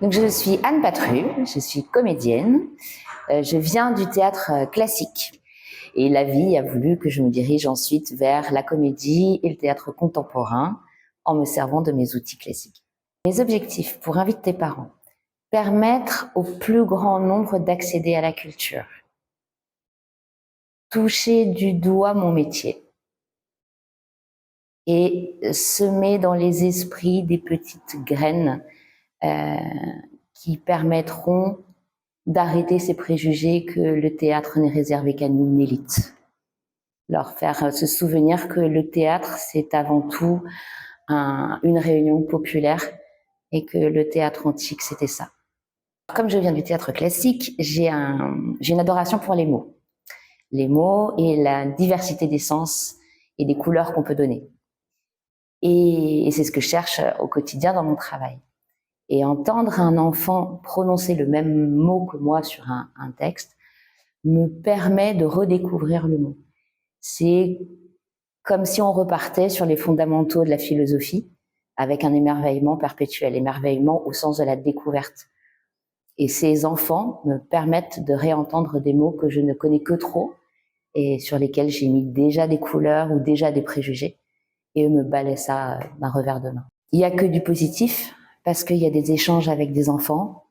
Donc, je suis Anne Patru, je suis comédienne. Je viens du théâtre classique. Et la vie a voulu que je me dirige ensuite vers la comédie et le théâtre contemporain en me servant de mes outils classiques. Mes objectifs pour inviter tes parents, permettre au plus grand nombre d'accéder à la culture, toucher du doigt mon métier et semer dans les esprits des petites graines qui permettront d'arrêter ces préjugés que le théâtre n'est réservé qu'à une élite. Leur faire se souvenir que le théâtre, c'est avant tout une réunion populaire et que le théâtre antique, c'était ça. Comme je viens du théâtre classique, j'ai une adoration pour les mots. Les mots et la diversité des sens et des couleurs qu'on peut donner. Et c'est ce que je cherche au quotidien dans mon travail. Et entendre un enfant prononcer le même mot que moi sur un texte me permet de redécouvrir le mot. C'est comme si on repartait sur les fondamentaux de la philosophie avec un émerveillement perpétuel, émerveillement au sens de la découverte. Et ces enfants me permettent de réentendre des mots que je ne connais que trop et sur lesquels j'ai mis déjà des couleurs ou déjà des préjugés. Et eux me balaient ça d'un revers de main. Il n'y a que du positif parce qu'il y a des échanges avec des enfants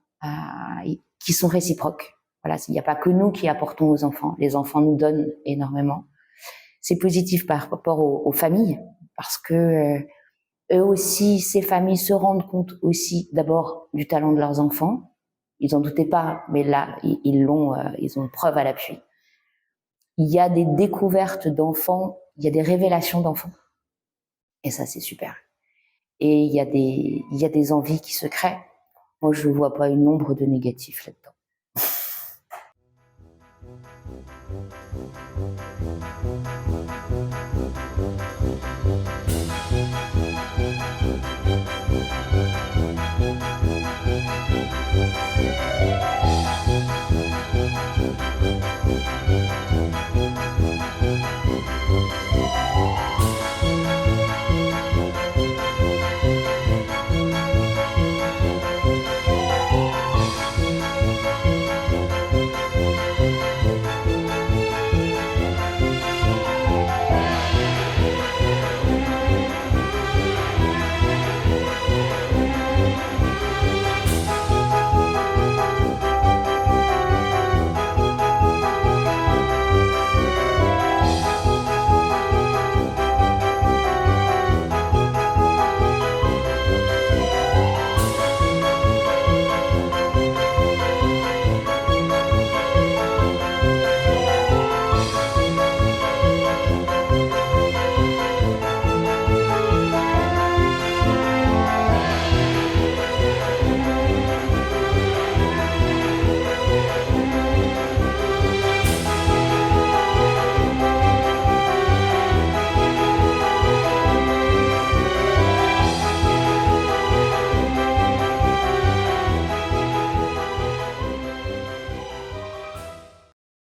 qui sont réciproques. Voilà, il n'y a pas que nous qui apportons aux enfants. Les enfants nous donnent énormément. C'est positif par rapport aux familles parce que eux aussi, ces familles se rendent compte aussi d'abord du talent de leurs enfants. Ils n'en doutaient pas, mais là, ils ont preuve à l'appui. Il y a des découvertes d'enfants, il y a des révélations d'enfants. Et ça, c'est super. Et il y a des envies qui se créent. Moi, je ne vois pas une ombre de négatif là-dedans.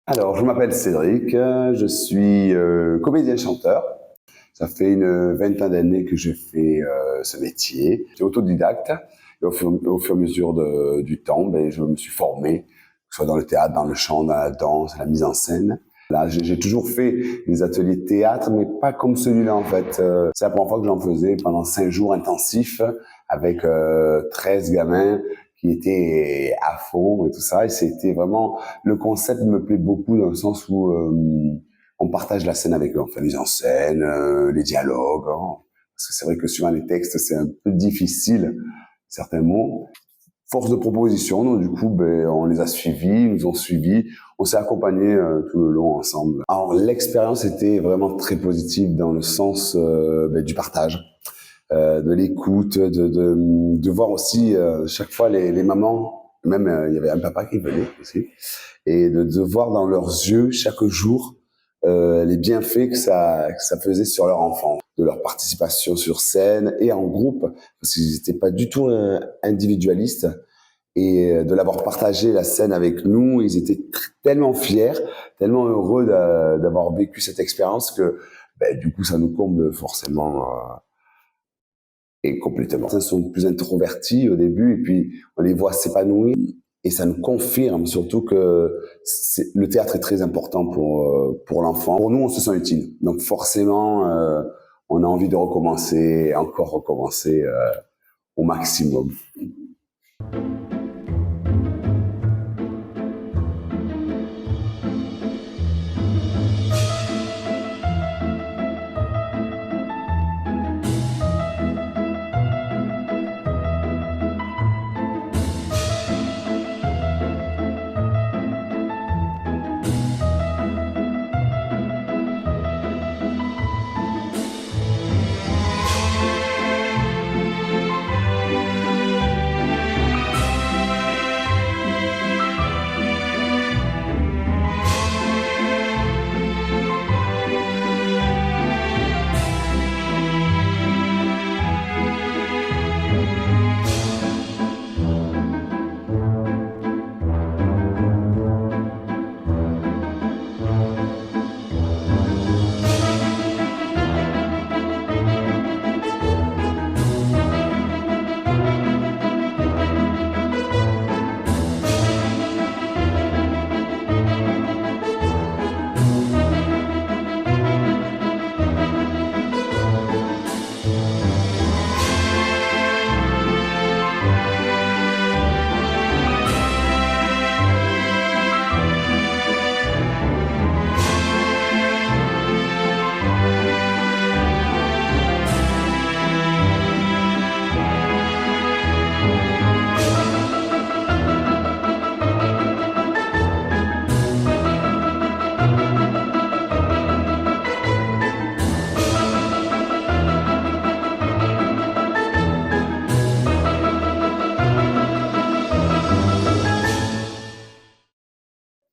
Alors, je m'appelle Cédric, je suis comédien-chanteur. Ça fait une vingtaine d'années que je fais ce métier. Je suis autodidacte et au fur et à mesure du temps, je me suis formé, que ce soit dans le théâtre, dans le chant, dans la danse, la mise en scène. Là, j'ai toujours fait des ateliers de théâtre, mais pas comme celui-là en fait. C'est la première fois que j'en faisais pendant 5 jours intensifs avec 13 gamins qui étaient à fond et tout ça. Et c'était vraiment, le concept me plaît beaucoup dans le sens où on partage la scène avec eux, on fait mise en scène, les dialogues, hein, parce que c'est vrai que suivant les textes, c'est un peu difficile, certains mots. Force de proposition, donc du coup, on les a suivis, ils nous ont suivis, on s'est accompagnés tout le long ensemble. Alors l'expérience était vraiment très positive dans le sens du partage. De l'écoute, de voir aussi chaque fois les mamans, même il y avait un papa qui venait aussi, et de voir dans leurs yeux chaque jour les bienfaits que ça faisait sur leur enfant, de leur participation sur scène et en groupe, parce qu'ils n'étaient pas du tout individualistes, et de l'avoir partagé la scène avec nous, ils étaient tellement fiers, tellement heureux d'avoir vécu cette expérience que du coup ça nous comble forcément Et complètement. Ils sont plus introvertis au début, et puis on les voit s'épanouir. Et ça nous confirme surtout que le théâtre est très important pour l'enfant. Pour nous, on se sent utile. Donc forcément, on a envie de recommencer, encore recommencer au maximum.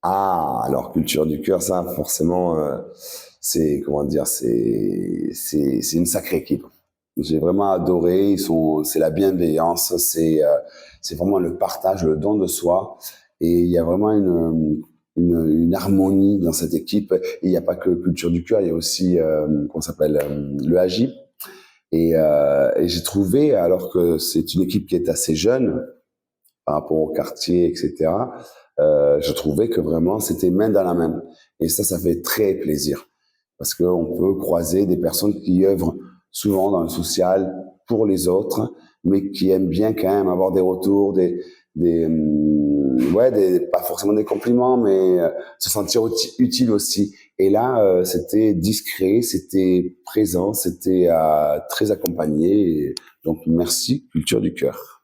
Ah, alors culture du cœur, ça forcément, c'est comment dire, c'est une sacrée équipe. J'ai vraiment adoré. C'est la bienveillance, c'est vraiment le partage, le don de soi, et il y a vraiment une harmonie dans cette équipe. Et il n'y a pas que culture du cœur, il y a aussi comment ça s'appelle le AGI. Et j'ai trouvé, alors que c'est une équipe qui est assez jeune par rapport au quartier, etc. Je trouvais que vraiment c'était main dans la main, et ça fait très plaisir, parce qu'on peut croiser des personnes qui œuvrent souvent dans le social pour les autres, mais qui aiment bien quand même avoir des retours, pas forcément des compliments, mais se sentir utile aussi. Et là, c'était discret, c'était présent, c'était très accompagné. Donc merci, culture du cœur.